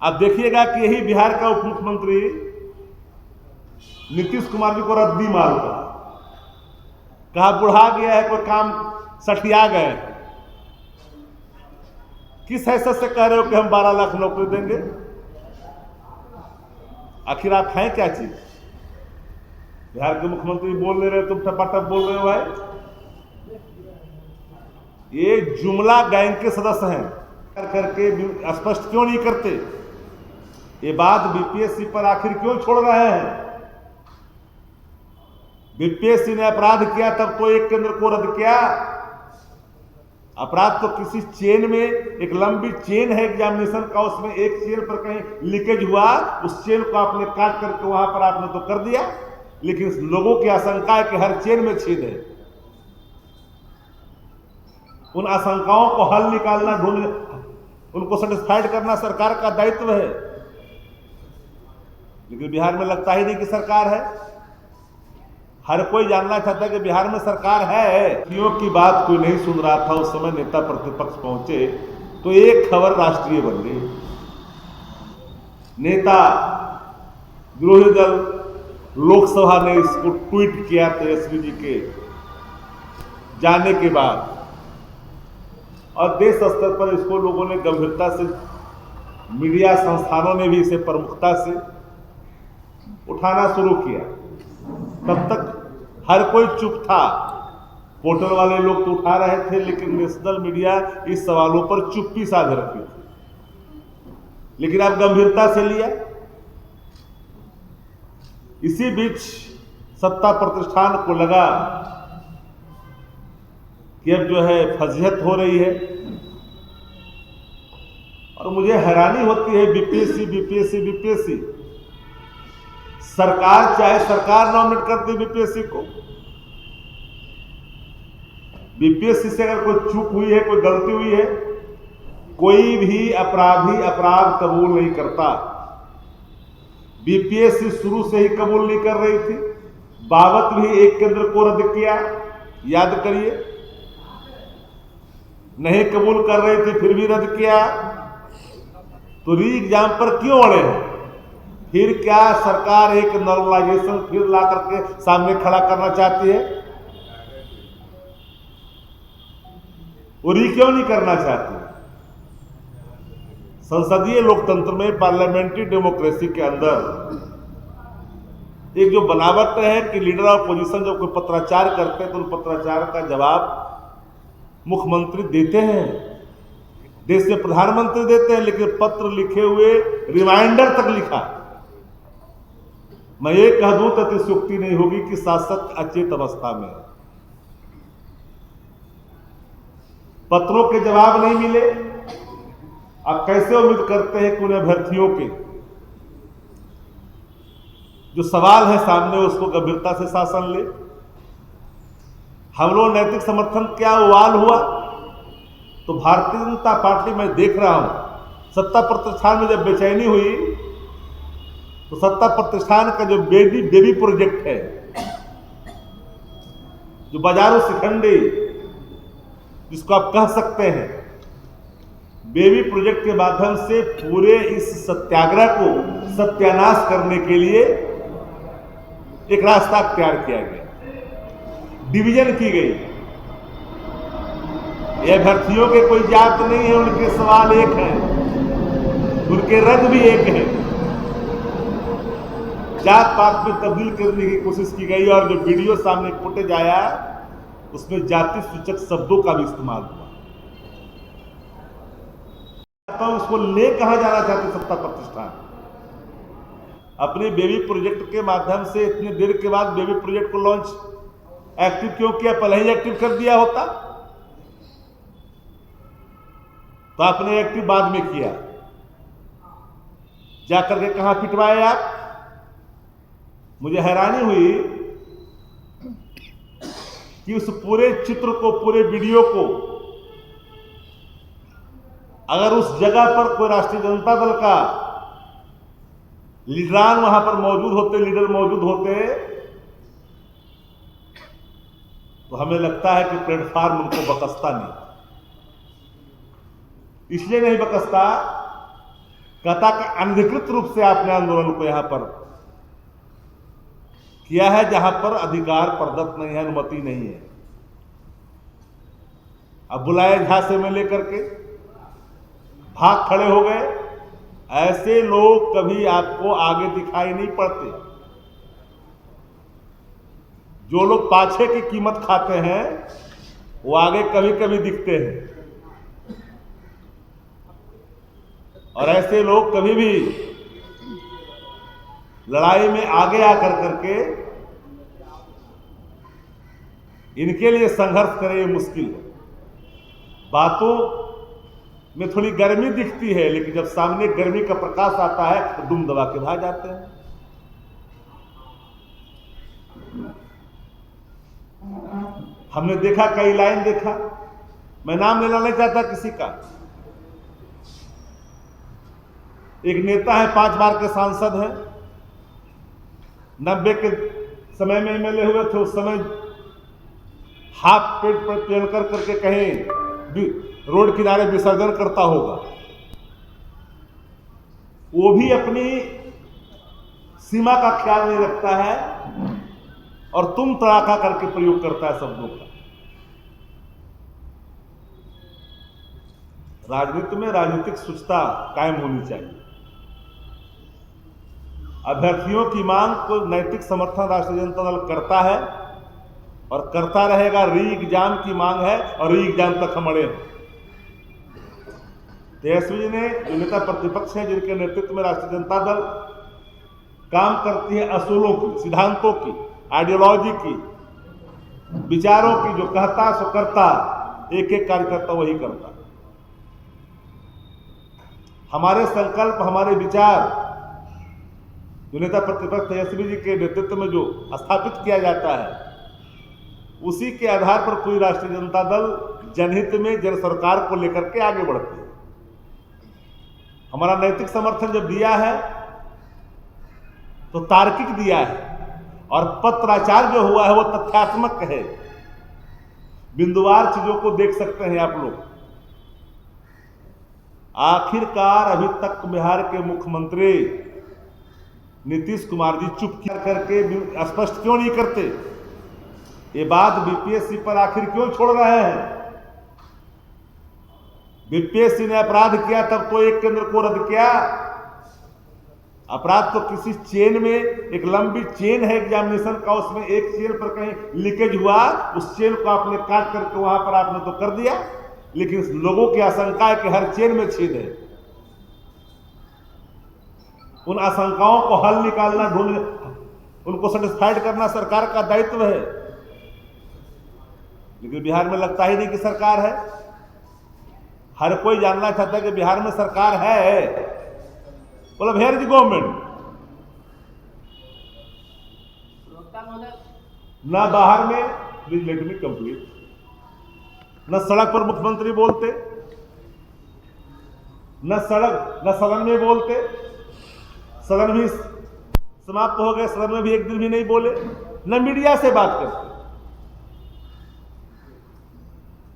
आप देखिएगा कि यही बिहार का उप मुख्यमंत्री नीतीश कुमार जी को रद्दी मार कहा बुढ़ा गया है, कोई काम सठिया गए। किस हैसियत से कह रहे हो कि हम 12 लाख नौकरी देंगे? आखिर आप हैं क्या चीज? बिहार के मुख्यमंत्री बोल ले रहे, तुम टपाटप बोल रहे हो भाई। ये जुमला गैंग के सदस्य हैं करके स्पष्ट क्यों नहीं करते? ये बात बीपीएससी पर आखिर क्यों छोड़ रहे हैं? बीपीएससी ने अपराध किया तब तो एक केंद्र को रद्द किया। अपराध तो किसी चेन में, एक लंबी चेन है एग्जामिनेशन का, उसमें एक चेन पर कहीं लीकेज हुआ, उस चेन को आपने काट करके वहां पर आपने तो कर दिया, लेकिन लोगों की आशंका है कि हर चेन में छेद है। उन आशंकाओं को हल निकालना, ढूंढने, उनको सेटिस्फाइड करना सरकार का दायित्व है। लेकिन बिहार में लगता ही नहीं कि सरकार है। हर कोई जानना चाहता है कि बिहार में सरकार है। की बात कोई नहीं सुन रहा था। उस समय नेता प्रतिपक्ष पहुंचे तो एक खबर राष्ट्रीय बन गई। नेता विरोधी दल लोकसभा ने इसको ट्वीट किया तेजस्वी जी के जाने के बाद, और देश स्तर पर इसको लोगों ने गंभीरता से, मीडिया संस्थानों ने भी इसे प्रमुखता से उठाना शुरू किया। तब तक हर कोई चुप था। पोर्टल वाले लोग तो उठा रहे थे, लेकिन नेशनल मीडिया इस सवालों पर चुप्पी साध रखी थी। लेकिन अब गंभीरता से लिया। इसी बीच सत्ता प्रतिष्ठान को लगा कि अब जो है फजीहत हो रही है, और मुझे हैरानी होती है बीपीएससी सरकार, चाहे सरकार नॉमिनेट करती बीपीएससी को। बीपीएससी से अगर कोई चूक हुई है, कोई गलती हुई है, कोई भी अपराधी अपराध कबूल नहीं करता। बीपीएससी शुरू से ही कबूल नहीं कर रही थी। बाबत भी एक केंद्र को रद्द किया, याद करिए। नहीं कबूल कर रही थी, फिर भी रद्द किया। तो री एग्जाम पर क्यों अड़े हैं? फिर क्या सरकार एक नॉर्मलाइजेशन फिर ला करके सामने खड़ा करना चाहती है? वो री क्यों नहीं करना चाहती? संसदीय लोकतंत्र में, पार्लियामेंट्री डेमोक्रेसी के अंदर एक जो बनावट है कि लीडर ऑफ अपोजिशन जब कोई पत्राचार करते हैं तो उन पत्राचार का जवाब मुख्यमंत्री देते हैं, देश के प्रधानमंत्री देते हैं। लेकिन पत्र लिखे हुए, रिमाइंडर तक लिखा। मैं ये कह दूं तो अतिशयोक्ति नहीं होगी कि शासक अचेत अवस्था में, पत्रों के जवाब नहीं मिले। आप कैसे उम्मीद करते हैं कि उन अभ्यर्थियों के जो सवाल है सामने उसको गंभीरता से शासन ले? हम लोग नैतिक समर्थन क्या उवाल हुआ? तो भारतीय जनता पार्टी, मैं देख रहा हूं सत्ता प्रतिष्ठान में जब बेचैनी हुई तो सत्ता प्रतिष्ठान का जो बेबी प्रोजेक्ट है, जो बाजारू शिखंडी जिसको आप कह सकते हैं, बेबी प्रोजेक्ट के माध्यम से पूरे इस सत्याग्रह को सत्यानाश करने के लिए एक रास्ता तैयार किया गया, डिवीजन की गई। ये अभ्यर्थियों के कोई जात नहीं है, उनके सवाल एक है, उनके रंग भी एक है। जात पात में तब्दील करने की कोशिश की गई, और जो वीडियो सामने फुटेज आया उसमें जाति सूचक शब्दों का भी इस्तेमाल हुआ। तो उसको ले कहां जाना चाहती सत्ता प्रतिष्ठान? अपने बेबी प्रोजेक्ट के माध्यम से इतनी देर के बाद बेबी प्रोजेक्ट को लॉन्च एक्टिव क्यों किया? पहले ही एक्टिव कर दिया होता तो आपने एक्टिव बाद में किया। जाकर के कहां पिटवाए आप? मुझे हैरानी हुई कि उस पूरे चित्र को, पूरे वीडियो को, अगर उस जगह पर कोई राष्ट्रीय जनता दल का लीडरान वहां पर मौजूद होते, लीडर मौजूद होते, तो हमें लगता है कि प्लेटफॉर्म उनको बकसता नहीं। इसलिए नहीं बकसता कथा का अनधिकृत रूप से आपने आंदोलन को यहां पर किया है, जहां पर अधिकार प्रदत्त नहीं है, अनुमति नहीं है। अब बुलाए झांसे में लेकर के भाग खड़े हो गए। ऐसे लोग कभी आपको आगे दिखाई नहीं पड़ते। जो लोग पाछे की कीमत खाते हैं वो आगे कभी कभी दिखते हैं, और ऐसे लोग कभी भी लड़ाई में आगे आकर करके इनके लिए संघर्ष करें ये मुश्किल है। बातों में थोड़ी गर्मी दिखती है, लेकिन जब सामने गर्मी का प्रकाश आता है तो दुम दबा के भाग जाते हैं। हमने देखा, कई लाइन देखा, मैं नाम लेना नहीं चाहता किसी का। एक नेता है, 5 बार के सांसद हैं, 90 के समय में एमएलए हुए थे। उस समय हाफ पेट पर पहन कर करके कहीं रोड किनारे विसर्जन करता होगा। वो भी अपनी सीमा का ख्याल नहीं रखता है और तुम तड़ाका करके प्रयोग करता है शब्दों का। राजनीति में राजनीतिक शुचिता कायम होनी चाहिए। अभ्यर्थियों की मांग को नैतिक समर्थन राष्ट्रीय जनता दल करता है और करता रहेगा। री एग्जाम की मांग है और री एग्जाम तक हम अड़े हैं। तेजस्वी जी ने, जो नेता प्रतिपक्ष हैं, जिनके नेतृत्व में राष्ट्रीय जनता दल काम करती है, असूलों की, सिद्धांतों की, आइडियोलॉजी की, विचारों की, जो कहता सो करता, एक एक कार्यकर्ता वही करता। हमारे संकल्प, हमारे विचार जो नेता प्रतिपक्ष तेजस्वी जी के नेतृत्व में जो स्थापित किया जाता है, उसी के आधार पर पूरी राष्ट्रीय जनता दल जनहित में जन सरकार को लेकर के आगे बढ़ती है। हमारा नैतिक समर्थन जब दिया है तो तार्किक दिया है, और पत्राचार जो हुआ है वो तथ्यात्मक है। बिंदुवार चीजों को देख सकते हैं आप लोग। आखिरकार अभी तक बिहार के मुख्यमंत्री नीतीश कुमार जी चुप करके स्पष्ट क्यों नहीं करते? ये बात बीपीएससी पर आखिर क्यों छोड़ रहे हैं? बीपीएससी ने अपराध किया तब तो एक केंद्र को रद्द किया। अपराध तो किसी चेन में, एक लंबी चेन है एग्जामिनेशन का, उसमें एक चेन पर कहीं लीकेज हुआ, उस चेन को आपने काट करके वहां पर आपने तो कर दिया, लेकिन लोगों की आशंका है कि हर चेन में छेद है। उन आशंकाओं को हल निकालना, ढूंढ, उनको सेटिस्फाइड करना सरकार का दायित्व है। लेकिन बिहार में लगता ही नहीं कि सरकार है। हर कोई जानना चाहता है कि बिहार में सरकार है। बोला वेयर इज गवर्नमेंट? ना बाहर में, प्लीज लेट मी कंप्लीट, न सड़क पर मुख्यमंत्री बोलते, न सदन में बोलते। सदन भी समाप्त हो गए, सदन में भी एक दिन भी नहीं बोले, न मीडिया से बात करते।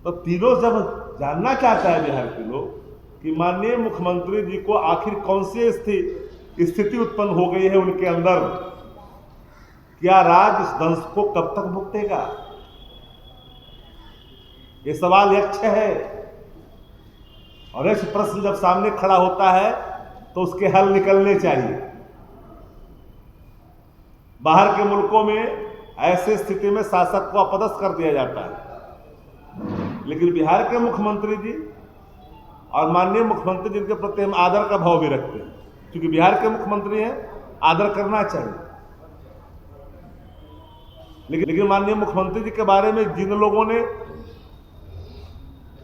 तो तीनों जब जानना चाहता है बिहार के लोग कि माननीय मुख्यमंत्री जी को आखिर कौन सी स्थिति उत्पन्न हो गई है उनके अंदर, क्या राज इस दंश को कब तक भुगतेगा? ये सवाल यक्ष है, और ऐसे प्रश्न जब सामने खड़ा होता है तो उसके हल निकलने चाहिए। बाहर के मुल्कों में ऐसे स्थिति में शासक को अपदस्थ कर दिया जाता है, लेकिन बिहार के मुख्यमंत्री जी और माननीय मुख्यमंत्री जिनके प्रति हम आदर का भाव भी रखते हैं, क्योंकि बिहार के मुख्यमंत्री हैं, आदर करना चाहिए। लेकिन माननीय मुख्यमंत्री जी के बारे में जिन लोगों ने,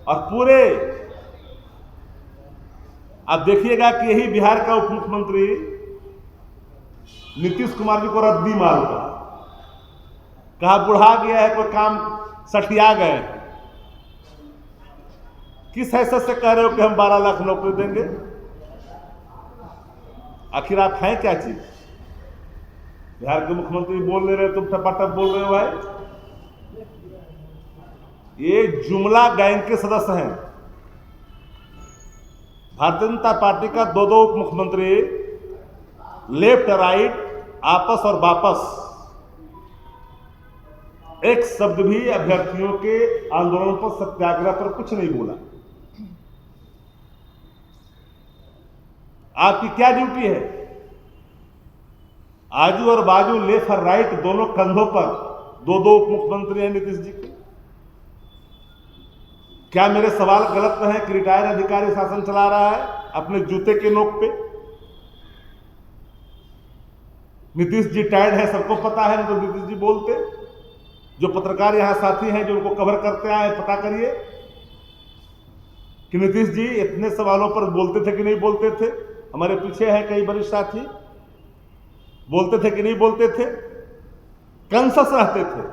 और पूरे आप देखिएगा कि यही बिहार का उप मुख्यमंत्री नीतीश कुमार जी को रद्दी मार कहा बुढ़ा गया है, कोई काम सठिया गए। किस हैसियत से कह रहे हो कि हम 12 लाख नौकरी देंगे? आखिर आप हैं क्या चीज? बिहार के मुख्यमंत्री बोल ले रहे, तुम टपाटप बोल रहे हो भाई। ये जुमला गैंग के सदस्य हैं। भारतीय जनता पार्टी का दो दो उप मुख्यमंत्री लेफ्ट राइट आपस और वापस एक शब्द भी अभ्यर्थियों के आंदोलन पर, सत्याग्रह पर कुछ नहीं बोला। आपकी क्या ड्यूटी है? आजू और बाजू, लेफ्ट और राइट, दोनों कंधों पर दो दो उप मुख्यमंत्री हैं नीतीश जी के। क्या मेरे सवाल गलत है कि रिटायर्ड अधिकारी शासन चला रहा है अपने जूते के नोक पे? नीतीश जी टायर्ड है, सबको पता है, तो नीतीश जी बोलते। जो पत्रकार यहां साथी हैं जो उनको कवर करते आए, पता करिए कि नीतीश जी इतने सवालों पर बोलते थे कि नहीं बोलते थे। हमारे पीछे है कई वरिष्ठ साथी, बोलते थे कि नहीं बोलते थे, कंसस रहते थे।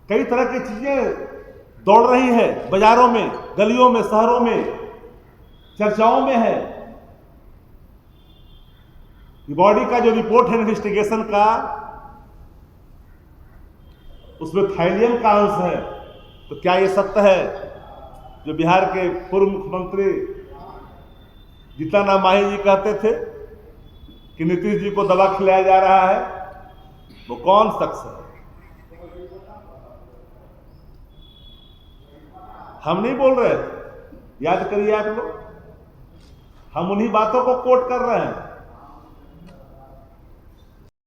कई तरह की चीजें दौड़ रही है बाजारों में, गलियों में, शहरों में, चर्चाओं में है। बॉडी का जो रिपोर्ट है इन्वेस्टिगेशन का, उसमें थाइलियम का अंश है। तो क्या ये सत्य है जो बिहार के पूर्व मुख्यमंत्री जीतन माही जी कहते थे कि नीतीश जी को दवा खिलाया जा रहा है? वो कौन शख्स है? हम नहीं बोल रहे, याद करिए आप लोग, हम उन्हीं बातों को कोट कर रहे हैं।